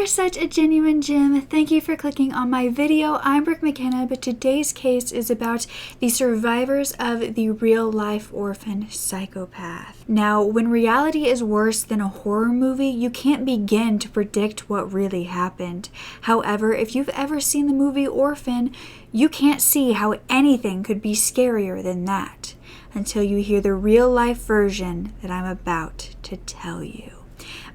such a genuine gem. Thank you for clicking on my video. I'm Brooke McKenna, but today's case is about the survivors of the real-life orphan psychopath. Now, when reality is worse than a horror movie, you can't begin to predict what really happened. However, if you've ever seen the movie Orphan, you can't see how anything could be scarier than that until you hear the real-life version that I'm about to tell you.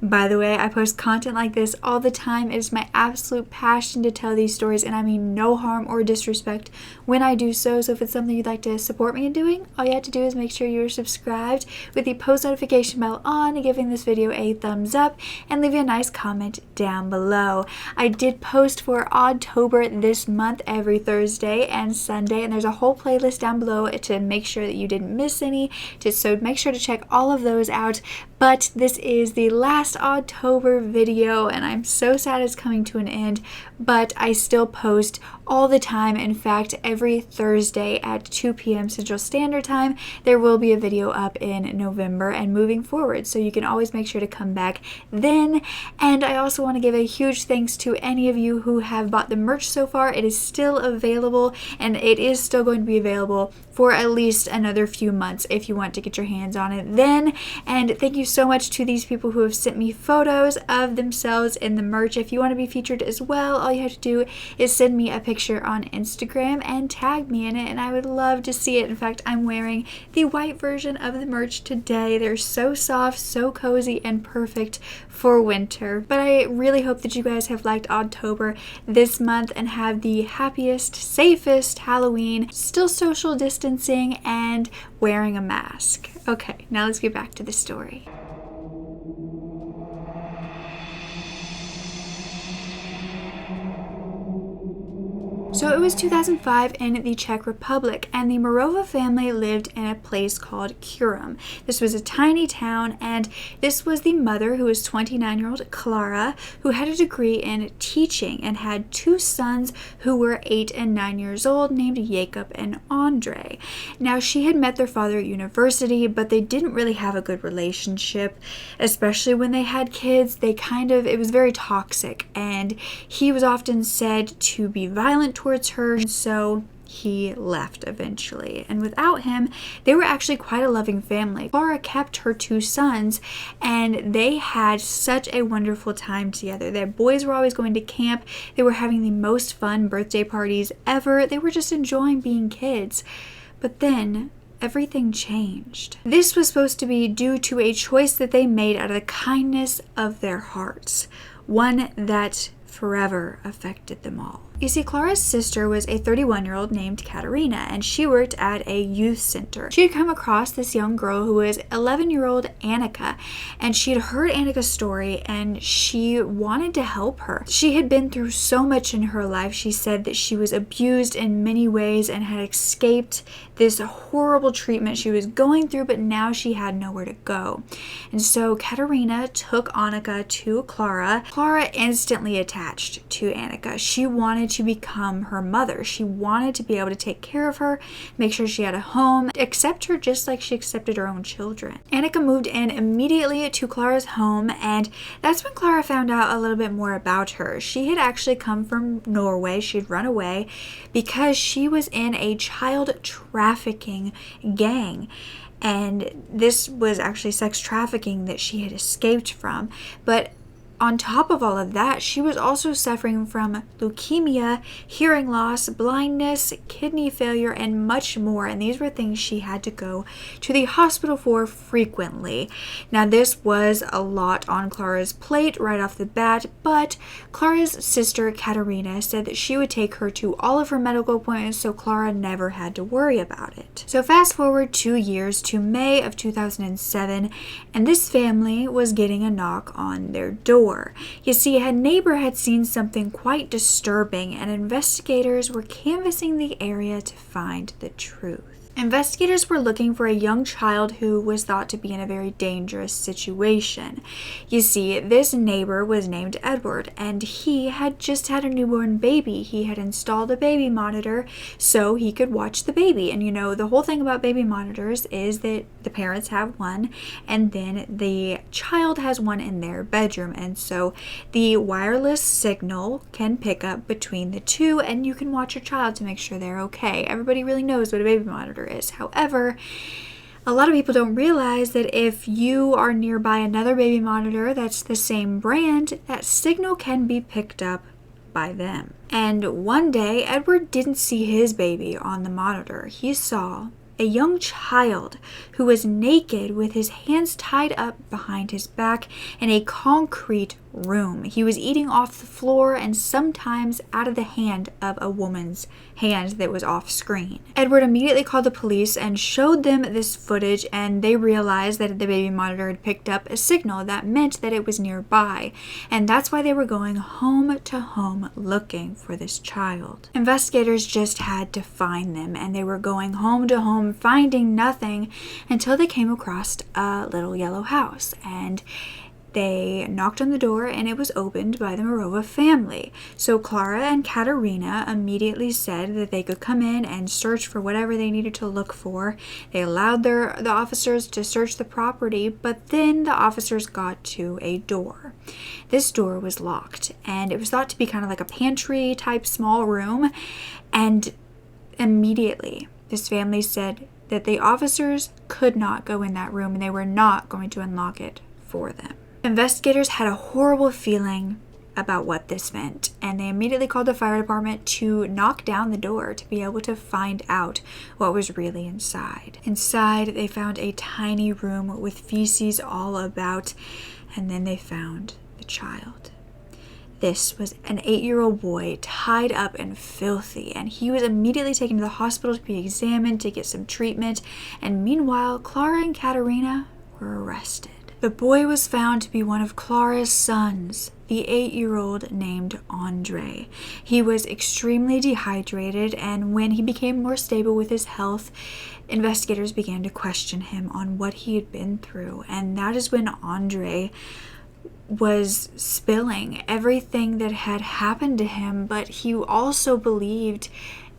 By the way, I post content like this all the time. It is my absolute passion to tell these stories, and I mean no harm or disrespect when I do so. So if it's something you'd like to support me in doing, all you have to do is make sure you're subscribed with the post notification bell on, giving this video a thumbs up, and leaving a nice comment down below. I did post for ODDtober this month every Thursday and Sunday, and there's a whole playlist down below to make sure that you didn't miss any. So make sure to check all of those out. But this is the last ODDtober video, and I'm so sad it's coming to an end, but I still post all the time. In fact, every Thursday at 2 p.m. Central Standard Time, there will be a video up in November and moving forward, so you can always make sure to come back then. And I also want to give a huge thanks to any of you who have bought the merch so far. It is still available, and it is still going to be available for at least another few months if you want to get your hands on it then. And thank you so much to these people who have sent me photos of themselves in the merch. If you want to be featured as well, all you have to do is send me a picture on Instagram and tag me in it, and I would love to see it. In fact, I'm wearing the white version of the merch today. They're so soft, so cozy, and perfect for winter. But I really hope that you guys have liked ODDtober this month and have the happiest, safest Halloween, still social distancing and wearing a mask. Okay, now let's get back to the story. So it was 2005 in the Czech Republic, and the Marova family lived in a place called Kurim. This was a tiny town, and this was the mother, who was 29-year-old Klara, who had a degree in teaching and had two sons who were 8 and 9 years old, named Jacob and Andre. Now, she had met their father at university, but they didn't really have a good relationship, especially when they had kids. It was very toxic, and he was often said to be violent towards her, and so he left eventually. And without him, they were actually quite a loving family. Klara kept her two sons, and they had such a wonderful time together. Their boys were always going to camp. They were having the most fun birthday parties ever. They were just enjoying being kids. But then everything changed. This was supposed to be due to a choice that they made out of the kindness of their hearts, one that forever affected them all. You see, Klara's sister was a 31-year-old named Katarina, and she worked at a youth center. She had come across this young girl who was 11-year-old Annika, and she had heard Annika's story, and she wanted to help her. She had been through so much in her life. She said that she was abused in many ways and had escaped this horrible treatment she was going through, but now she had nowhere to go. And so Katarina took Annika to Klara. Klara instantly attached to Annika. She wanted to become her mother. She wanted to be able to take care of her, make sure she had a home, accept her just like she accepted her own children. Annika moved in immediately to Klara's home, and that's when Klara found out a little bit more about her. She had actually come from Norway. She'd run away because she was in a child trafficking gang. And this was actually sex trafficking that she had escaped from. But on top of all of that, she was also suffering from leukemia, hearing loss, blindness, kidney failure, and much more. And these were things she had to go to the hospital for frequently. Now, this was a lot on Klara's plate right off the bat, but Klara's sister, Katarina, said that she would take her to all of her medical appointments, so Klara never had to worry about it. So fast forward 2 years to May of 2007, and this family was getting a knock on their door. You see, a neighbor had seen something quite disturbing, and investigators were canvassing the area to find the truth. Investigators were looking for a young child who was thought to be in a very dangerous situation. You see, this neighbor was named Edward, and he had just had a newborn baby. He had installed a baby monitor so he could watch the baby. And you know, the whole thing about baby monitors is that the parents have one, and then the child has one in their bedroom. And so the wireless signal can pick up between the two, and you can watch your child to make sure they're okay. Everybody really knows what a baby monitor is. However, a lot of people don't realize that if you are nearby another baby monitor that's the same brand, that signal can be picked up by them. And one day, Edward didn't see his baby on the monitor. He saw a young child who was naked with his hands tied up behind his back in a concrete room. He was eating off the floor and sometimes out of the hand of a woman's hand that was off screen. Edward immediately called the police and showed them this footage, and they realized that the baby monitor had picked up a signal that meant that it was nearby, and that's why they were going home to home looking for this child. Investigators just had to find them, and they were going home to home finding nothing until they came across a little yellow house, and they knocked on the door and it was opened by the Marova family. So Klara and Katerina immediately said that they could come in and search for whatever they needed to look for. They allowed the officers to search the property, but then the officers got to a door. This door was locked, and it was thought to be kind of like a pantry type small room, and immediately this family said that the officers could not go in that room and they were not going to unlock it for them. Investigators had a horrible feeling about what this meant, and they immediately called the fire department to knock down the door to be able to find out what was really inside. Inside, they found a tiny room with feces all about, and then they found the child. This was an 8-year-old boy tied up and filthy, and he was immediately taken to the hospital to be examined to get some treatment, and meanwhile, Klara and Katerina were arrested. The boy was found to be one of Klara's sons, the 8-year-old named Andre. He was extremely dehydrated, and when he became more stable with his health, investigators began to question him on what he had been through, and that is when Andre was spilling everything that had happened to him, but he also believed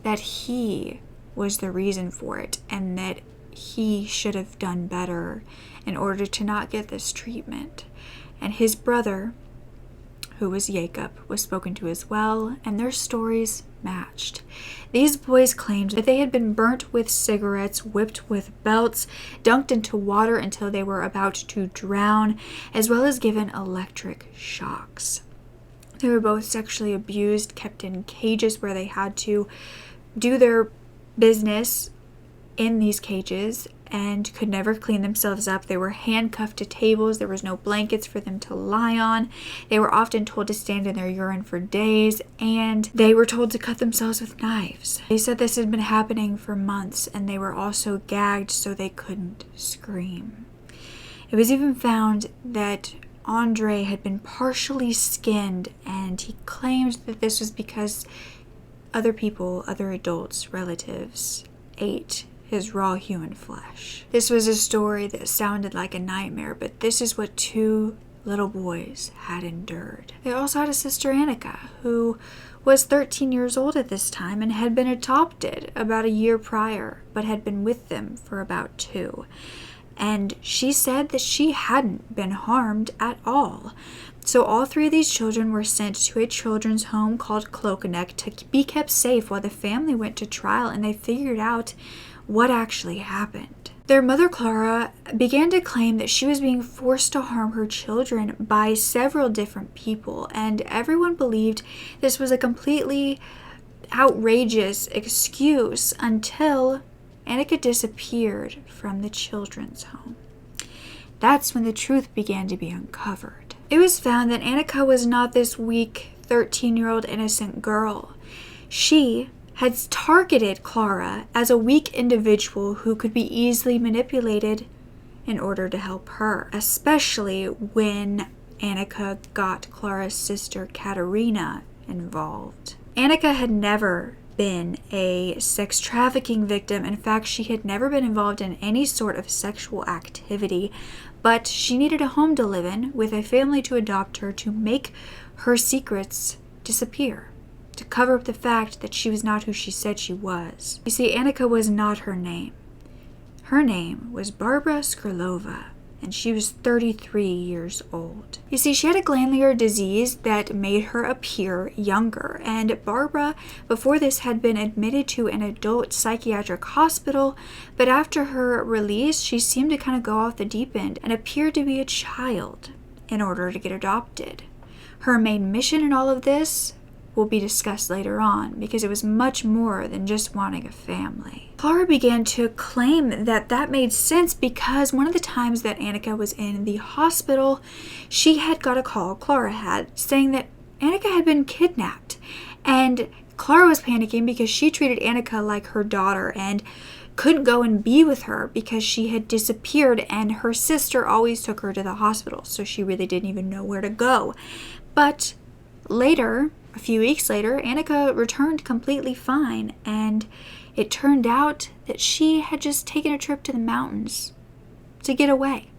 that he was the reason for it and that he should have done better in order to not get this treatment. And his brother, who was Jacob, was spoken to as well, and their stories matched. These boys claimed that they had been burnt with cigarettes, whipped with belts, dunked into water until they were about to drown, as well as given electric shocks. They were both sexually abused, kept in cages where they had to do their business in these cages and could never clean themselves up. They were handcuffed to tables. There was no blankets for them to lie on. They were often told to stand in their urine for days, and they were told to cut themselves with knives. They said this had been happening for months, and they were also gagged so they couldn't scream. It was even found that Andre had been partially skinned, and he claimed that this was because other people, other adults, relatives, ate his raw human flesh. This was a story that sounded like a nightmare, but this is what 2 little boys had endured. They also had a sister, Annika, who was 13 years old at this time and had been adopted about a year prior, but had been with them for about 2. And she said that she hadn't been harmed at all. So all 3 of these children were sent to a children's home called Klokanek to be kept safe while the family went to trial and they figured out what actually happened. Their mother, Klara, began to claim that she was being forced to harm her children by several different people, and everyone believed this was a completely outrageous excuse until Annika disappeared from the children's home. That's when the truth began to be uncovered. It was found that Annika was not this weak 13-year-old innocent girl. She had targeted Klara as a weak individual who could be easily manipulated in order to help her, especially when Annika got Klara's sister Katerina involved. Annika had never been a sex trafficking victim. In fact, she had never been involved in any sort of sexual activity, but she needed a home to live in with a family to adopt her to make her secrets disappear, to cover up the fact that she was not who she said she was. You see, Annika was not her name. Her name was Barbara Skrylova, and she was 33 years old. You see, she had a glandular disease that made her appear younger, and Barbara, before this, had been admitted to an adult psychiatric hospital, but after her release, she seemed to kind of go off the deep end and appeared to be a child in order to get adopted. Her main mission in all of this will be discussed later on, because it was much more than just wanting a family. Klara began to claim that that made sense because one of the times that Annika was in the hospital, she had got a call, Klara had, saying that Annika had been kidnapped. And Klara was panicking because she treated Annika like her daughter and couldn't go and be with her because she had disappeared, and her sister always took her to the hospital, so she really didn't even know where to go. But later, a few weeks later, Annika returned completely fine, and it turned out that she had just taken a trip to the mountains to get away.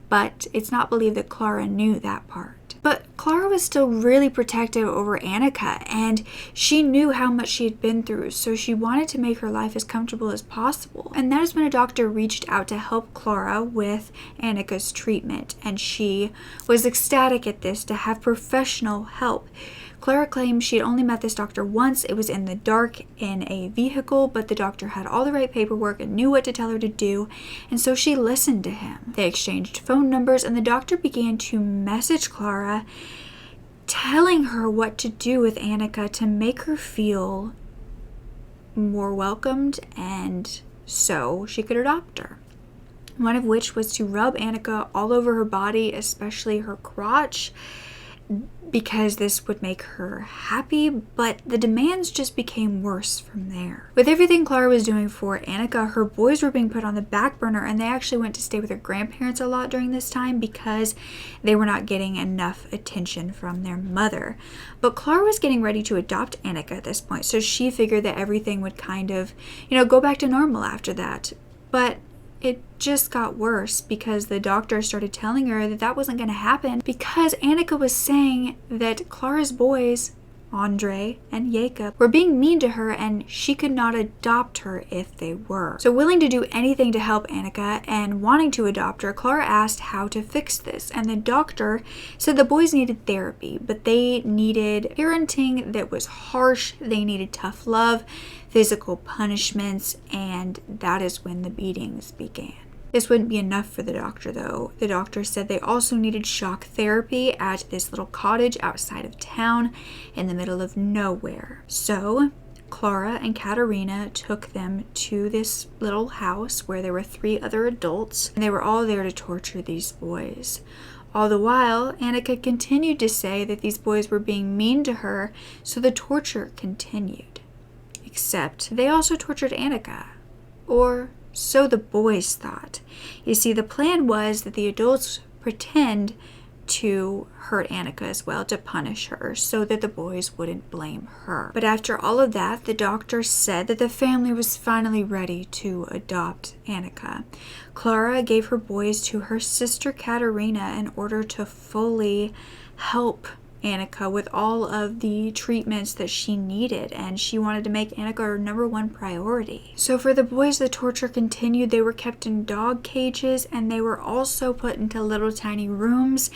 But it's not believed that Klara knew that part. But Klara was still really protective over Annika, and she knew how much she had been through, so she wanted to make her life as comfortable as possible. And that is when a doctor reached out to help Klara with Annika's treatment, and she was ecstatic at this, to have professional help. Klara claimed she had only met this doctor once. It was in the dark in a vehicle, but the doctor had all the right paperwork and knew what to tell her to do, and so she listened to him. They exchanged phone numbers, and the doctor began to message Klara, telling her what to do with Annika to make her feel more welcomed, and so she could adopt her. One of which was to rub Annika all over her body, especially her crotch, because this would make her happy, but the demands just became worse from there. With everything Klara was doing for Annika, her boys were being put on the back burner, and they actually went to stay with their grandparents a lot during this time because they were not getting enough attention from their mother. But Klara was getting ready to adopt Annika at this point, so she figured that everything would kind of, go back to normal after that. But it just got worse because the doctor started telling her that that wasn't going to happen because Annika was saying that Klara's boys, Andre and Jacob, were being mean to her and she could not adopt her if they were. So willing to do anything to help Annika and wanting to adopt her, Klara asked how to fix this, and the doctor said the boys needed therapy, but they needed parenting that was harsh, they needed tough love, physical punishments, and that is when the beatings began. This wouldn't be enough for the doctor, though. The doctor said they also needed shock therapy at this little cottage outside of town in the middle of nowhere. So Klara and Katerina took them to this little house where there were 3 other adults, and they were all there to torture these boys. All the while, Annika continued to say that these boys were being mean to her, so the torture continued. Except they also tortured Annika, or so the boys thought. You see, the plan was that the adults pretend to hurt Annika as well, to punish her, so that the boys wouldn't blame her. But after all of that, the doctor said that the family was finally ready to adopt Annika. Klara gave her boys to her sister Katerina in order to fully help Annika with all of the treatments that she needed, and she wanted to make Annika her #1 priority. So for the boys, the torture continued. They were kept in dog cages, and they were also put into little tiny rooms,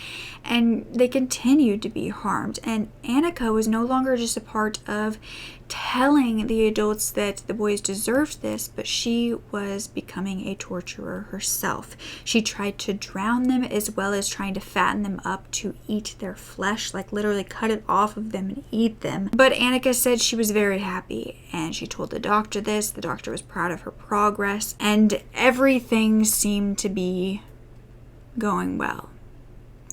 and they continued to be harmed. And Annika was no longer just a part of telling the adults that the boys deserved this, but she was becoming a torturer herself. She tried to drown them as well as trying to fatten them up to eat their flesh, like literally cut it off of them and eat them. But Annika said she was very happy, and she told the doctor this. The doctor was proud of her progress, and everything seemed to be going well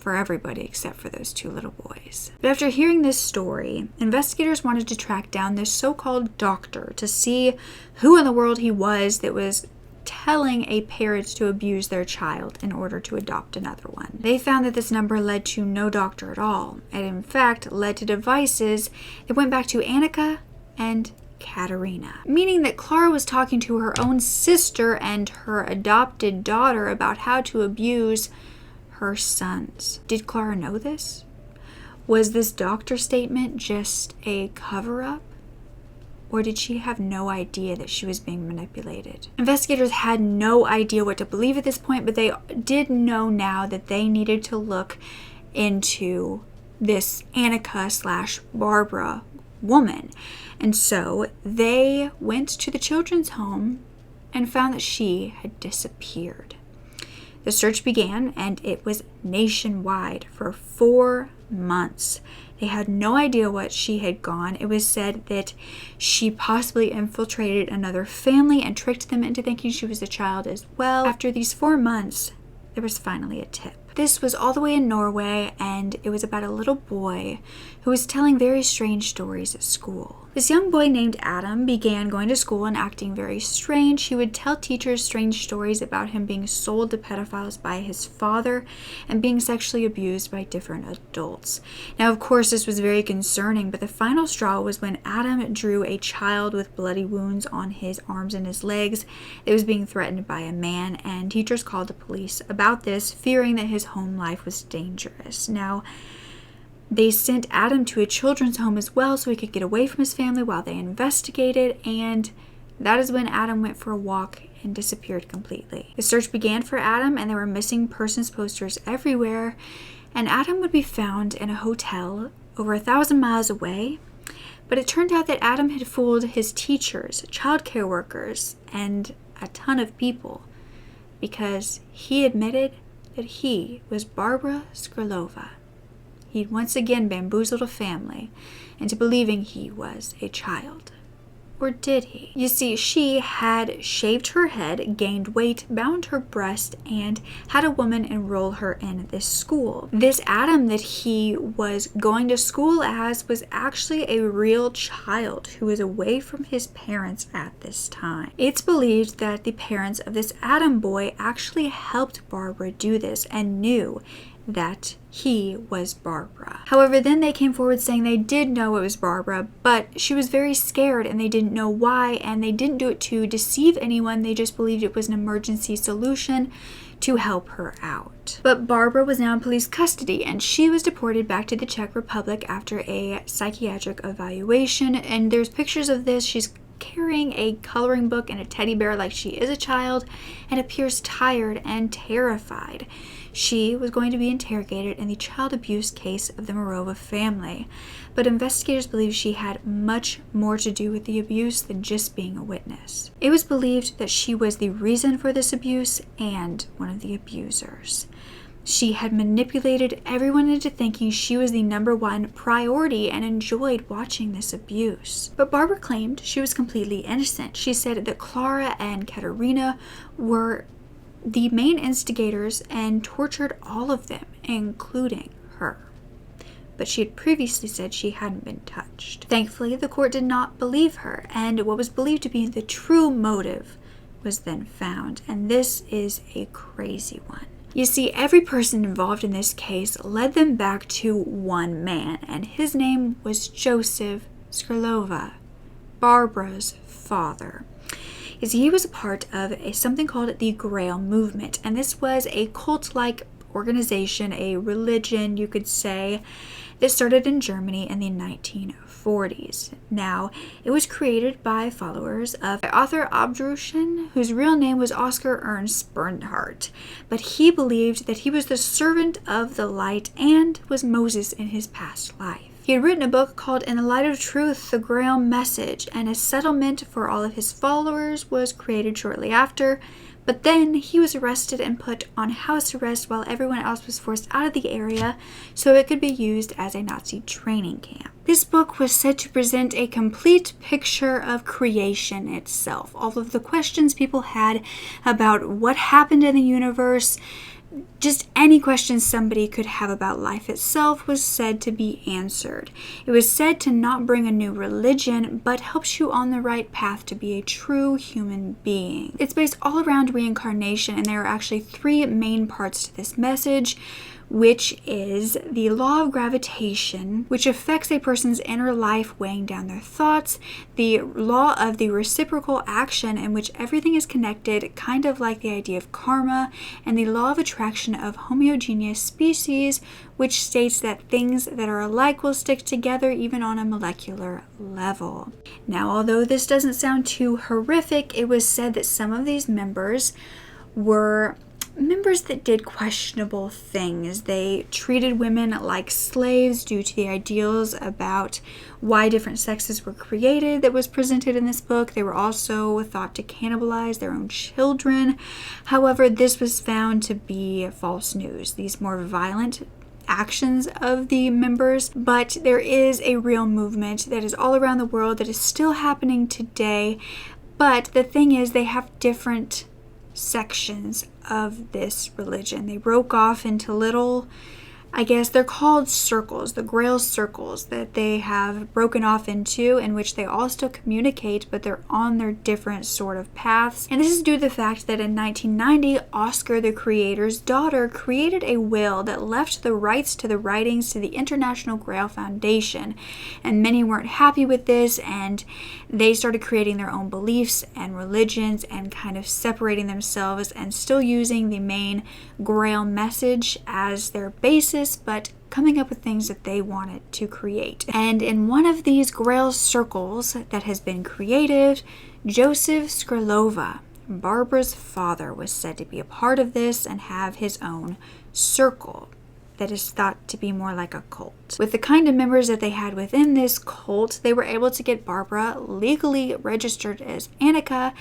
for everybody except for those 2 little boys. But after hearing this story, investigators wanted to track down this so-called doctor to see who in the world he was that was telling a parent to abuse their child in order to adopt another one. They found that this number led to no doctor at all, and in fact led to devices that went back to Annika and Katerina, meaning that Klara was talking to her own sister and her adopted daughter about how to abuse her sons. Did Klara know this? Was this doctor statement just a cover-up? Or did she have no idea that she was being manipulated? Investigators had no idea what to believe at this point, but they did know now that they needed to look into this Annika / Barbara woman. And so they went to the children's home and found that she had disappeared. The search began, and it was nationwide for 4 months. They had no idea what she had gone. It was said that she possibly infiltrated another family and tricked them into thinking she was a child as well. After these 4 months, there was finally a tip. This was all the way in Norway, and it was about a little boy who was telling very strange stories at school. This young boy named Adam began going to school and acting very strange. He would tell teachers strange stories about him being sold to pedophiles by his father and being sexually abused by different adults. Now, of course, this was very concerning, but the final straw was when Adam drew a child with bloody wounds on his arms and his legs that was being threatened by a man, and teachers called the police about this, fearing that his home life was dangerous. Now, they sent Adam to a children's home as well so he could get away from his family while they investigated, and that is when Adam went for a walk and disappeared completely. The search began for Adam, and there were missing persons posters everywhere, and Adam would be found in a hotel over 1,000 miles away. But it turned out that Adam had fooled his teachers, childcare workers, and a ton of people, because he admitted that he was Barbara Skrylova. He'd once again bamboozled a family into believing he was a child. Or did he? You see, she had shaved her head, gained weight, bound her breast, and had a woman enroll her in this school. This Adam that he was going to school as was actually a real child who was away from his parents at this time. It's believed that the parents of this Adam boy actually helped Barbara do this and knew that he was Barbara. However, then they came forward saying they did know it was Barbara, but she was very scared and they didn't know why, and they didn't do it to deceive anyone. They just believed it was an emergency solution to help her out. But Barbara was now in police custody, and she was deported back to the Czech Republic after a psychiatric evaluation, and there's pictures of this. She's carrying a coloring book and a teddy bear like she is a child and appears tired and terrified. She was going to be interrogated in the child abuse case of the Marova family, but investigators believe she had much more to do with the abuse than just being a witness. It was believed that she was the reason for this abuse and one of the abusers. She had manipulated everyone into thinking she was the #1 priority and enjoyed watching this abuse. But Barbara claimed she was completely innocent. She said that Klara and Katerina were the main instigators and tortured all of them, including her. But she had previously said she hadn't been touched. Thankfully, the court did not believe her, and what was believed to be the true motive was then found, and this is a crazy one. You see, every person involved in this case led them back to one man, and his name was Joseph Skrylova, Barbara's father. You see, he was a part of something called the Grail movement, and this was a cult-like organization, a religion, you could say, that started in Germany in the 1940s. Now, it was created by followers of author Obdruschen, whose real name was Oscar Ernst Bernhardt, but he believed that he was the servant of the light and was Moses in his past life. He had written a book called In the Light of Truth, The Grail Message, and a settlement for all of his followers was created shortly after, but then he was arrested and put on house arrest while everyone else was forced out of the area so it could be used as a Nazi training camp. This book was said to present a complete picture of creation itself. All of the questions people had about what happened in the universe, just any questions somebody could have about life itself, was said to be answered. It was said to not bring a new religion, but helps you on the right path to be a true human being. It's based all around reincarnation, and there are actually 3 main parts to this message, which is the law of gravitation, which affects a person's inner life, weighing down their thoughts, the law of the reciprocal action, in which everything is connected, kind of like the idea of karma, and the law of attraction of homogeneous species, which states that things that are alike will stick together even on a molecular level. Now, although this doesn't sound too horrific, it was said that some of these members were members that did questionable things. They treated women like slaves due to the ideals about why different sexes were created that was presented in this book. They were also thought to cannibalize their own children. However, this was found to be false news, these more violent actions of the members. But there is a real movement that is all around the world that is still happening today. But the thing is, they have different sections of this religion. They broke off into little, I guess they're called circles, the grail circles that they have broken off into, in which they all still communicate, but they're on their different sort of paths. And this is due to the fact that in 1990, Oscar, the creator's daughter, created a will that left the rights to the writings to the International Grail Foundation. And many weren't happy with this, and they started creating their own beliefs and religions and kind of separating themselves and still using the main Grail message as their basis, but coming up with things that they wanted to create. And in one of these Grail circles that has been created, Joseph Skrylova, Barbara's father, was said to be a part of this and have his own circle that is thought to be more like a cult. With the kind of members that they had within this cult, they were able to get Barbara legally registered as Annika,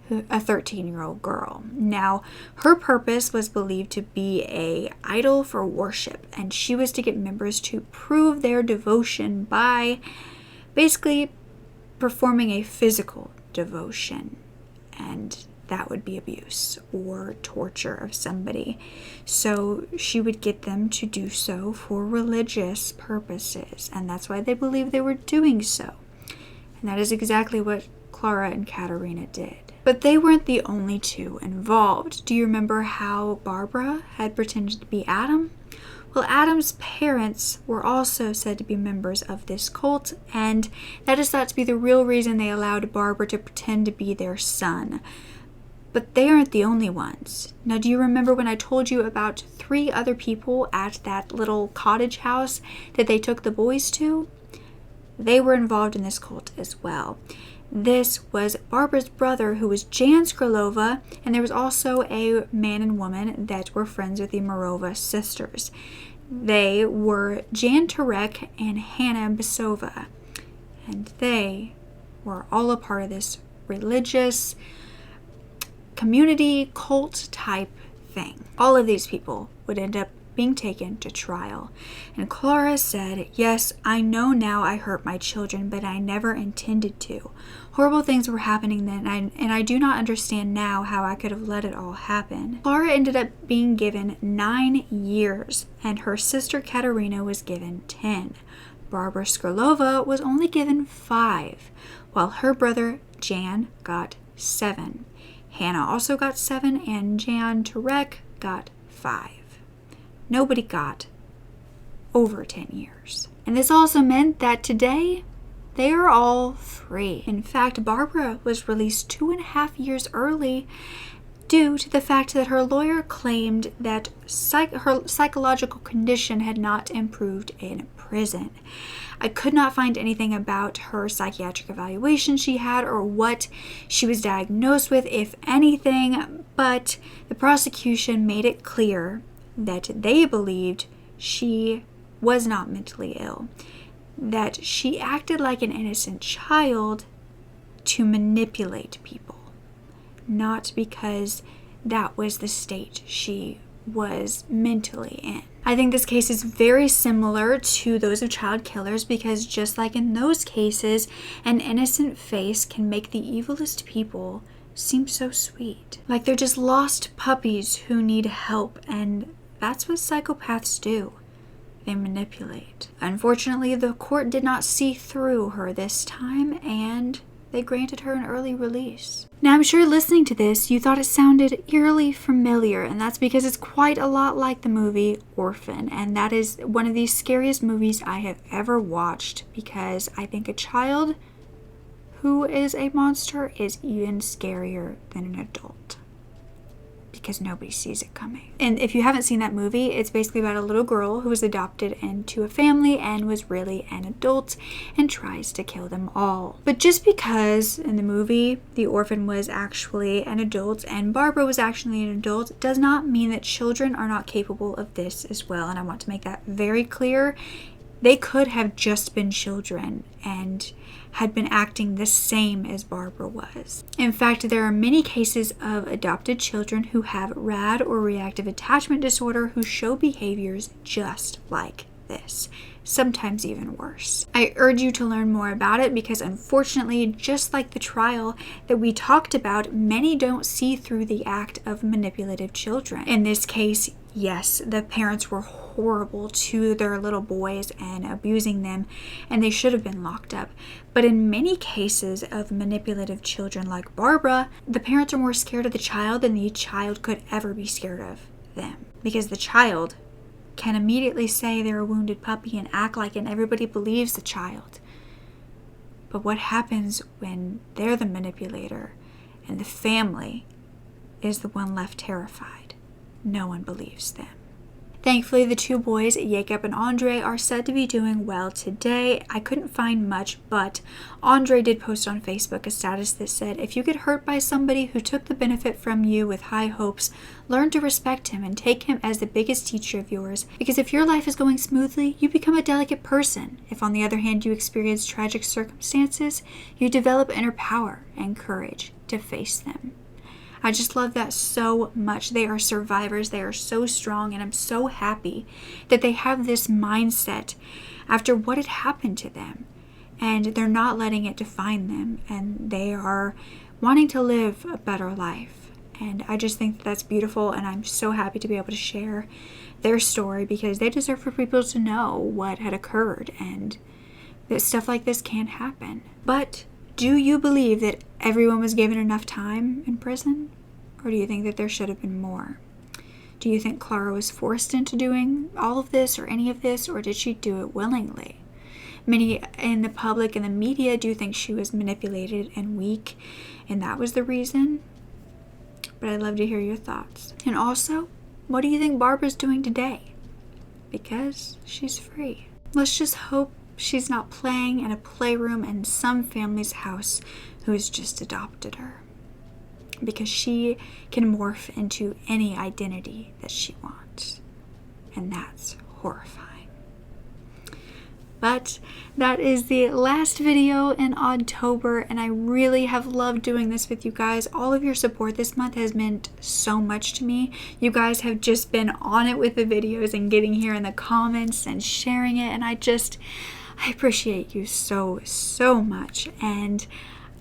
a 13-year-old girl. Now, her purpose was believed to be a idol for worship, and she was to get members to prove their devotion by basically performing a physical devotion, and that would be abuse or torture of somebody. So she would get them to do so for religious purposes, and that's why they believed they were doing so. And that is exactly what Klara and Katerina did. But they weren't the only two involved. Do you remember how Barbara had pretended to be Adam? Well, Adam's parents were also said to be members of this cult, and that is thought to be the real reason they allowed Barbara to pretend to be their son. But they aren't the only ones. Now, do you remember when I told you about 3 other people at that little cottage house that they took the boys to? They were involved in this cult as well. This was Barbara's brother, who was Jan Skrylova, and there was also a man and woman that were friends with the Marova sisters. They were Jan Turek and Hannah Basova, and they were all a part of this religious community cult type thing. All of these people would end up being taken to trial. And Klara said, "Yes, I know now I hurt my children, but I never intended to. Horrible things were happening then, and I do not understand now how I could have let it all happen." Klara ended up being given 9 years, and her sister Katerina was given 10. Barbara Skrylova was only given 5, while her brother Jan got 7. Hannah also got 7, and Jan Turek got 5. Nobody got over 10 years. And this also meant that today, they are all free. In fact, Barbara was released 2.5 years early due to the fact that her lawyer claimed that her psychological condition had not improved in prison. I could not find anything about her psychiatric evaluation she had or what she was diagnosed with, if anything, but the prosecution made it clear that they believed she was not mentally ill, that she acted like an innocent child to manipulate people, not because that was the state she was mentally in. I think this case is very similar to those of child killers, because just like in those cases, an innocent face can make the evilest people seem so sweet. Like they're just lost puppies who need help, and that's what psychopaths do. They manipulate. Unfortunately, the court did not see through her this time, and they granted her an early release. Now, I'm sure listening to this, you thought it sounded eerily familiar, and that's because it's quite a lot like the movie Orphan, and that is one of the scariest movies I have ever watched, because I think a child who is a monster is even scarier than an adult, because nobody sees it coming. And if you haven't seen that movie, it's basically about a little girl who was adopted into a family and was really an adult and tries to kill them all. But just because in the movie the orphan was actually an adult and Barbara was actually an adult does not mean that children are not capable of this as well. And I want to make that very clear. They could have just been children and had been acting the same as Barbara was. In fact, there are many cases of adopted children who have RAD or reactive attachment disorder who show behaviors just like this, sometimes even worse. I urge you to learn more about it because unfortunately, just like the trial that we talked about, many don't see through the act of manipulative children. In this case, yes, the parents were horrible to their little boys and abusing them, and they should have been locked up. But in many cases of manipulative children like Barbara, the parents are more scared of the child than the child could ever be scared of them. Because the child can immediately say they're a wounded puppy and act like it, and everybody believes the child. But what happens when they're the manipulator and the family is the one left terrified? No one believes them. Thankfully, the two boys, Jacob and Andre, are said to be doing well today. I couldn't find much, but Andre did post on Facebook a status that said, if you get hurt by somebody who took the benefit from you with high hopes, learn to respect him and take him as the biggest teacher of yours. Because if your life is going smoothly, you become a delicate person. If on the other hand you experience tragic circumstances, you develop inner power and courage to face them. I just love that so much. They are survivors. They are so strong, and I'm so happy that they have this mindset after what had happened to them, and they're not letting it define them, and they are wanting to live a better life. And I just think that's beautiful, and I'm so happy to be able to share their story because they deserve for people to know what had occurred and that stuff like this can happen. But do you believe that everyone was given enough time in prison? Or do you think that there should have been more? Do you think Klara was forced into doing all of this or any of this, or did she do it willingly? Many in the public and the media do think she was manipulated and weak, and that was the reason. But I'd love to hear your thoughts. And also, what do you think Barbara's doing today? Because she's free. Let's just hope she's not playing in a playroom in some family's house who has just adopted her. Because she can morph into any identity that she wants. And that's horrifying. But that is the last video in ODDtober, and I really have loved doing this with you guys. All of your support this month has meant so much to me. You guys have just been on it with the videos and getting here in the comments and sharing it, and I appreciate you so much, and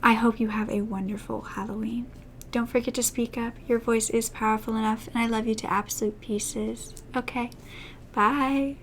I hope you have a wonderful Halloween. Don't forget to speak up. Your voice is powerful enough, and I love you to absolute pieces. Okay, bye.